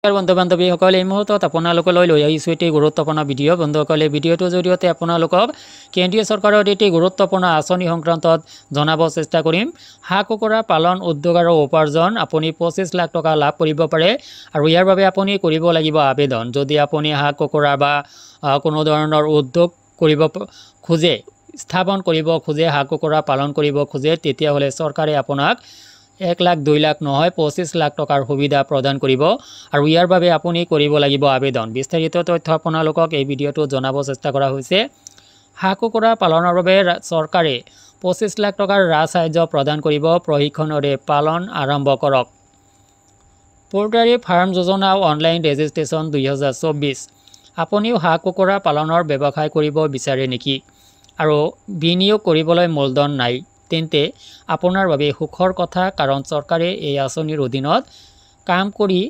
বন্ধু বান্ধৱীসকল এই মুহূৰ্তত আপোনালোকলৈ লৈ আহিছোঁ এটি গুৰুত্বপূৰ্ণ ভিডিঅ' বন্ধুসকল এই ভিডিঅ'টোৰ জৰিয়তে আপোনালোকক কেন্দ্ৰীয় চৰকাৰৰ এটি গুৰুত্বপূৰ্ণ আঁচনি সংক্ৰান্তত জনাব চেষ্টা কৰিম। হাঁহ কুকুৰা পালন উদ্যোগ আৰু উপাৰ্জন আপুনি 25 লাখ টকা লাভ কৰিব পাৰে আৰু ইয়াৰ বাবে আপুনি কৰিব লাগিব আবেদন। যদি আপুনি হাঁহ কুকুৰা বা কোনো ধৰণৰ উদ্যোগ কৰিব খোজে, স্থাপন কৰিব খোজে, হাঁহ কুকুৰা পালন কৰিব খোজে, তেতিয়াহ'লে চৰকাৰে আপোনাক 1 লাখ 2 লাখ নহয় 25 লাখ টকাৰ সুবিধা প্ৰদান কৰিব আৰু ইয়াৰ বাবে আপুনি কৰিব লাগিব আবেদন। বিস্তাৰিত তথ্য আপোনালোকক এই ভিডিঅ'টো জনাব চেষ্টা কৰা হৈছে। হাঁহ কুকুৰা পালনৰ বাবে চৰকাৰে 25 লাখ টকাৰ ৰাজসাহায্য প্ৰদান কৰিব। প্ৰশিক্ষণৰে পালন আৰম্ভ কৰক। পোল্ট্ৰি ফাৰ্ম যোজনা অনলাইন ৰেজিষ্ট্ৰেশ্যন 2024। আপুনিও হাঁহ কুকুৰা পালনৰ ব্যৱসায় কৰিব বিচাৰে নেকি আৰু বিনিয়োগ কৰিবলৈ মূলধন নাই? তেন্তে আপোনাৰ বাবে সুখৰ কথা, কাৰণ চৰকাৰে এই আঁচনিৰ অধীনত কাম কৰি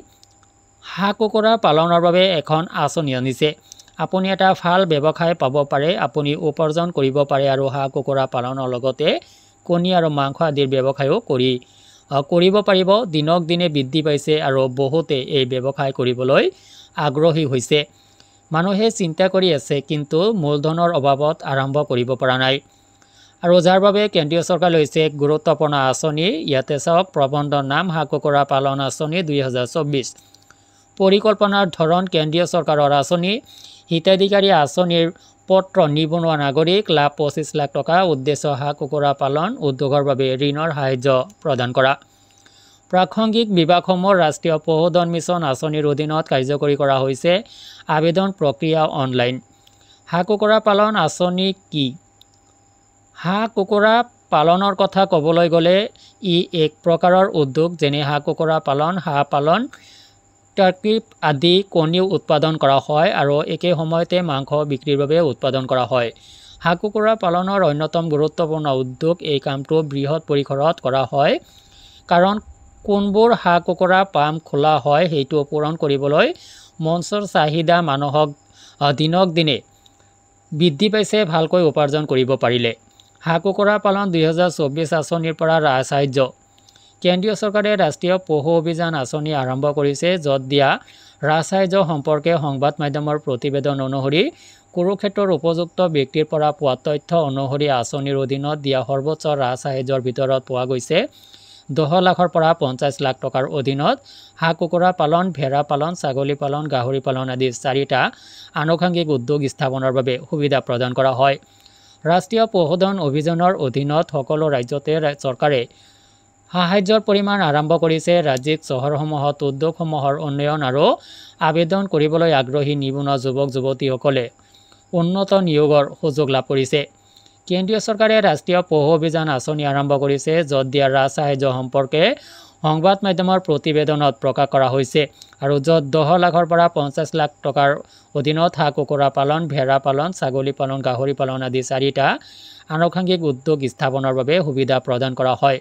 হাঁহ কুকুৰা পালনৰ বাবে এখন আঁচনি আনিছে। আপুনি এটা ভাল ব্যৱসায় পাব পাৰে, আপুনি উপাৰ্জন কৰিব পাৰে আৰু হাঁহ কুকুৰা পালনৰ লগতে কণী আৰু মাংস আদিৰ ব্যৱসায়ো কৰিব পাৰিব। দিনক দিনে বৃদ্ধি পাইছে আৰু বহুতে এই ব্যৱসায় কৰিবলৈ আগ্ৰহী হৈছে। মানুহে চিন্তা কৰি আছে কিন্তু মূলধনৰ অভাৱত আৰম্ভ কৰিব পৰা নাই আৰু যাৰ বাবে কেন্দ্ৰীয় চৰকাৰ লৈছে এক গুৰুত্বপূৰ্ণ আঁচনি। ইয়াতে চাওক, প্ৰবন্ধৰ নাম হাঁহ কুকুৰা পালন আঁচনি 2024। পৰিকল্পনাৰ ধৰণ কেন্দ্ৰীয় চৰকাৰৰ আঁচনি। হিতাধিকাৰী আঁচনিৰ পত্ৰ নিবনুৱা নাগৰিক, লাভ 25 লাখ টকা। উদ্দেশ্য হাঁহ কুকুৰা পালন উদ্যোগৰ বাবে ঋণৰ সাহায্য প্ৰদান কৰা। প্ৰাসংগিক বিভাগসমূহ ৰাষ্ট্ৰীয় পশুধন মিছন আঁচনিৰ অধীনত কাৰ্যকৰী কৰা হৈছে। আবেদন প্ৰক্ৰিয়া অনলাইন। হাঁহ কুকুৰা পালন আঁচনি কি? হাঁহ কুকুৰা পালনৰ কথা ক'বলৈ গ'লে ই এক প্ৰকাৰৰ উদ্যোগ, যেনে হাঁহ কুকুৰা পালন, হাঁহ পালন, টাৰ্কি আদি কণীও উৎপাদন কৰা হয় আৰু একে সময়তে মাংস বিক্ৰীৰ বাবে উৎপাদন কৰা হয়। হাঁহ কুকুৰা পালনৰ অন্যতম গুৰুত্বপূৰ্ণ উদ্যোগ। এই কামটো বৃহৎ পৰিসৰত কৰা হয় কাৰণ কোনবোৰ হাঁহ কুকুৰা পাম খোলা হয় সেইটো পূৰণ কৰিবলৈ মঞ্চৰ চাহিদা মানুহক দিনক দিনে বৃদ্ধি পাইছে। ভালকৈ উপাৰ্জন কৰিব পাৰিলে হাঁহ কুকুৰা পালন 2024 আঁচনিৰ পৰা ৰাজসাহায্য। কেন্দ্ৰীয় চৰকাৰে ৰাষ্ট্ৰীয় পশু অভিযান আঁচনি আৰম্ভ কৰিছে, য'ত দিয়া ৰাজসাহায্য সম্পৰ্কে সংবাদ মাধ্যমৰ প্ৰতিবেদন অনুসৰি কুৰুক্ষেত্ৰৰ উপযুক্ত ব্যক্তিৰ পৰা পোৱা তথ্য অনুসৰি আঁচনিৰ অধীনত দিয়া সৰ্বোচ্চ ৰাজসাহায্যৰ ভিতৰত পোৱা গৈছে 10 লাখৰ পৰা 50 লাখ টকাৰ অধীনত হাঁহ কুকুৰা পালন, ভেড়া পালন, ছাগলী পালন, গাহৰি পালন আদি 4টা আনুষংগিক উদ্যোগ স্থাপনৰ বাবে সুবিধা প্ৰদান কৰা হয়। ৰাষ্ট্ৰীয় পশুধন অভিযানৰ অধীনত সকলো ৰাজ্যতে চৰকাৰে সাহায্যৰ পৰিমাণ আৰম্ভ কৰিছে। ৰাজ্যিক চহৰসমূহত উদ্যোগসমূহৰ উন্নয়ন আৰু আবেদন কৰিবলৈ আগ্ৰহী নিবনুৱা যুৱক যুৱতীসকলে উন্নত নিয়োগৰ সুযোগ লাভ কৰিছে। কেন্দ্ৰীয় চৰকাৰে ৰাষ্ট্ৰীয় পশু অভিযান আঁচনি আৰম্ভ কৰিছে, য'ত দিয়া ৰাজসাহায্য সম্পৰ্কে সংবাদ মাধ্যমৰ প্ৰতিবেদনত প্ৰকাশ কৰা হৈছে আৰু য'ত 10 লাখৰ পৰা 50 লাখ টকাৰ অধীনত হাঁহ কুকুৰা পালন, ভেড়া পালন, ছাগলী পালন, গাহৰি পালন আদি 4টা আনুষংগিক উদ্যোগ স্থাপনৰ বাবে সুবিধা প্ৰদান কৰা হয়।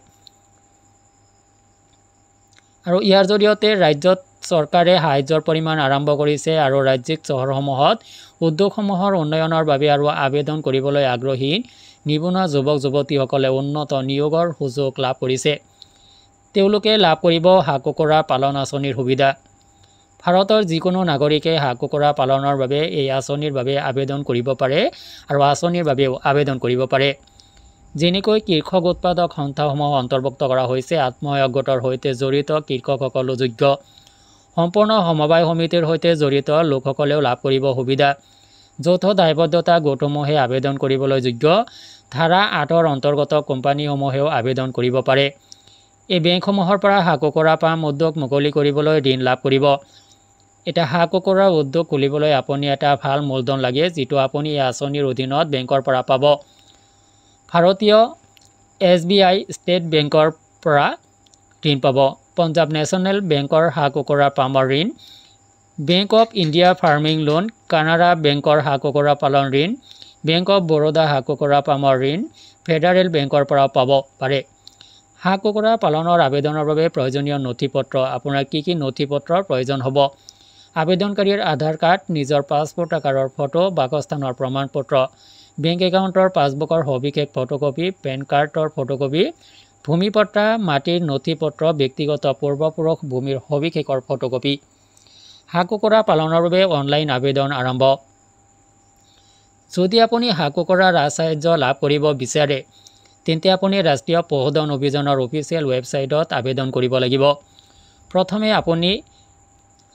আৰু ইয়াৰ জৰিয়তে ৰাজ্যত চৰকাৰে সাহায্যৰ পৰিমাণ আৰম্ভ কৰিছে আৰু ৰাজ্যিক চহৰসমূহত উদ্যোগসমূহৰ উন্নয়নৰ বাবে আৰু আবেদন কৰিবলৈ আগ্ৰহী নিবনুৱা যুৱক যুৱতীসকলে উন্নত নিয়োগৰ সুযোগ লাভ কৰিছে। তেওঁলোকে লাভ কৰিব হাঁহ কুকুৰা পালন আঁচনিৰ সুবিধা। ভাৰতৰ যিকোনো নাগৰিকে হাঁহ কুকুৰা পালনৰ বাবে এই আঁচনিৰ বাবে আবেদন কৰিব পাৰে আৰু আঁচনিৰ বাবেও আবেদন কৰিব পাৰে। যেনেকৈ কৃষক উৎপাদক সংস্থাসমূহ অন্তৰ্ভুক্ত কৰা হৈছে। আত্মসহায়ক গোটৰ সৈতে জড়িত কৃষকসকলো যোগ্য। সম্পূৰ্ণ সমবায় সমিতিৰ সৈতে জড়িত লোকসকলেও লাভ কৰিব সুবিধা। যৌথ দায়বদ্ধতা গোটসমূহে আবেদন কৰিবলৈ যোগ্য। ধাৰা 8ৰ অন্তৰ্গত কোম্পানীসমূহেও আবেদন কৰিব পাৰে। এই বেংকসমূহৰ পৰা হাঁহ কুকুৰা পাম উদ্যোগ মুকলি কৰিবলৈ ঋণ লাভ কৰিব। এটা হাঁহ কুকুৰা উদ্যোগ খুলিবলৈ আপুনি এটা ভাল মূলধন লাগে, যিটো আপুনি এই আঁচনিৰ অধীনত বেংকৰ পৰা পাব। ভাৰতীয় SBI ষ্টেট বেংকৰ পৰা ঋণ পাব। পঞ্জাৱ নেশ্যনেল বেংকৰ হাঁহ কুকুৰা পামৰ ঋণ, bank of India farming loan, Canara বেংকৰ হাঁহ কুকুৰা পালন ঋণ, বেংক অৱ বৰোদা হাঁহ কুকুৰা পামৰ ঋণ, ফেডাৰেল বেংকৰ পৰাও পাব পাৰে। হাঁহ কুকুৰা পালনৰ আবেদনৰ বাবে প্ৰয়োজনীয় নথিপত্ৰ। আপোনাৰ কি কি নথিপত্ৰৰ প্ৰয়োজন হ'ব? আবেদনকাৰীৰ আধাৰ কাৰ্ড, নিজৰ পাছপোৰ্ট আকাৰৰ ফটো, বাসস্থানৰ প্ৰমাণপত্ৰ, বেংক একাউণ্টৰ পাছবুকৰ সবিশেষ ফটোকপি, পেন কাৰ্ডৰ ফটোকপি, ভূমি পট্টা, মাটিৰ নথিপত্ৰ, ব্যক্তিগত পূৰ্বপুৰুষ ভূমিৰ সবিশেষৰ ফটোকপি। হাঁহ কুকুৰা পালনৰ বাবে অনলাইন আবেদন আৰম্ভ। যদি আপুনি হাঁহ কুকুৰাৰ ৰাজসাহায্য লাভ কৰিব বিচাৰে তেন্তে আপুনি ৰাষ্ট্ৰীয় পশুধন অভিযানৰ অফিচিয়েল ৱেবছাইটত আবেদন কৰিব লাগিব। প্ৰথমে আপুনি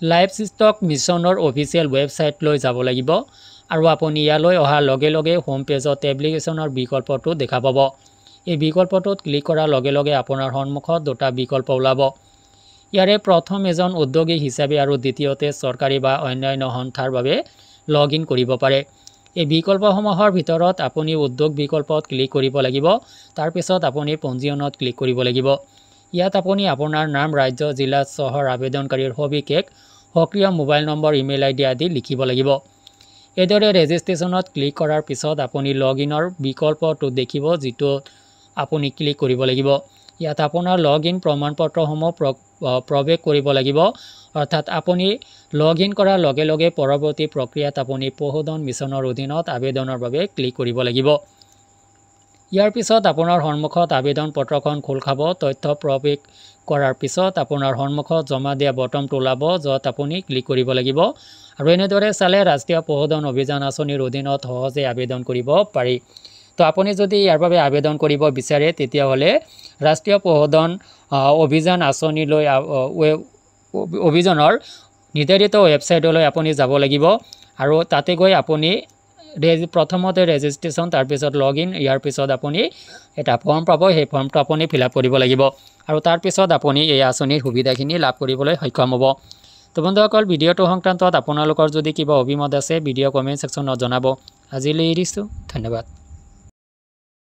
লাইভষ্টক মিছনৰ অফিচিয়েল ৱেবছাইটলৈ যাব লাগিব আৰু আপুনি ইয়ালৈ অহাৰ লগে লগে হোম পেজত এপ্লিকেশ্যনৰ বিকল্পটো দেখা পাব। এই বিকল্পটোত ক্লিক কৰাৰ লগে লগে আপোনাৰ সন্মুখত দুটা বিকল্প ওলাব। ইয়াৰে প্ৰথম এজন উদ্যোগী হিচাপে আৰু দ্বিতীয়তে চৰকাৰী বা অন্যান্য সংস্থাৰ বাবে লগ ইন কৰিব পাৰে। এই বিকল্পসমূহৰ ভিতৰত আপুনি উদ্যোগ বিকল্পত ক্লিক কৰিব লাগিব। তাৰপিছত আপুনি পঞ্জীয়নত ক্লিক কৰিব লাগিব। ইয়াত আপুনি আপোনাৰ নাম, ৰাজ্য, জিলা, চহৰ, আবেদনকাৰীৰ সবিশেষ, সক্ৰিয় মোবাইল নম্বৰ, ইমেইল আইডি আদি লিখিব লাগিব। এইদৰে ৰেজিষ্ট্ৰেশ্যনত ক্লিক কৰাৰ পিছত আপুনি লগ ইনৰ বিকল্পটো দেখিব, যিটো আপুনি ক্লিক কৰিব লাগিব। ইয়াত আপোনাৰ লগ ইন প্ৰমাণপত্ৰসমূহ প্ৰৱেশ কৰিব লাগিব। অৰ্থাৎ আপুনি লগ ইন কৰাৰ লগে লগে পৰৱৰ্তী প্ৰক্ৰিয়াত আপুনি পশুধন মিছনৰ অধীনত আবেদনৰ বাবে ক্লিক কৰিব লাগিব। ইয়াৰ পিছত আপোনাৰ সন্মুখত আবেদন পত্ৰখন খোল খাব। তথ্য প্ৰৱেশ কৰাৰ পিছত আপোনাৰ সন্মুখত জমা দিয়া বটনটো ওলাব, য'ত আপুনি ক্লিক কৰিব লাগিব। আৰু এনেদৰে চালে ৰাষ্ট্ৰীয় পশুধন অভিযান আঁচনিৰ অধীনত সহজে আবেদন কৰিব পাৰি। তো আপুনি যদি ইয়াৰ বাবে আবেদন কৰিব বিচাৰে তেতিয়াহ'লে ৰাষ্ট্ৰীয় পশুধন অভিযান আঁচনিলৈ অভিযানৰ নিৰ্ধাৰিত ৱেবছাইটলৈ আপুনি যাব লাগিব আৰু তাতে গৈ আপুনি প্ৰথমতে ৰেজিষ্ট্ৰেশ্যন, তাৰপিছত লগ ইন, ইয়াৰ পিছত আপুনি এটা ফৰ্ম পাব। সেই ফৰ্মটো আপুনি ফিল আপ কৰিব লাগিব আৰু তাৰপিছত আপুনি এই আঁচনিৰ সুবিধাখিনি লাভ কৰিবলৈ সক্ষম হ'ব। তো বন্ধুসকল, ভিডিঅ'টো সংক্ৰান্তত আপোনালোকৰ যদি কিবা অভিমত আছে ভিডিঅ' কমেণ্ট ছেকশ্যনত জনাব। আজিলৈ এৰিছোঁ, ধন্যবাদ।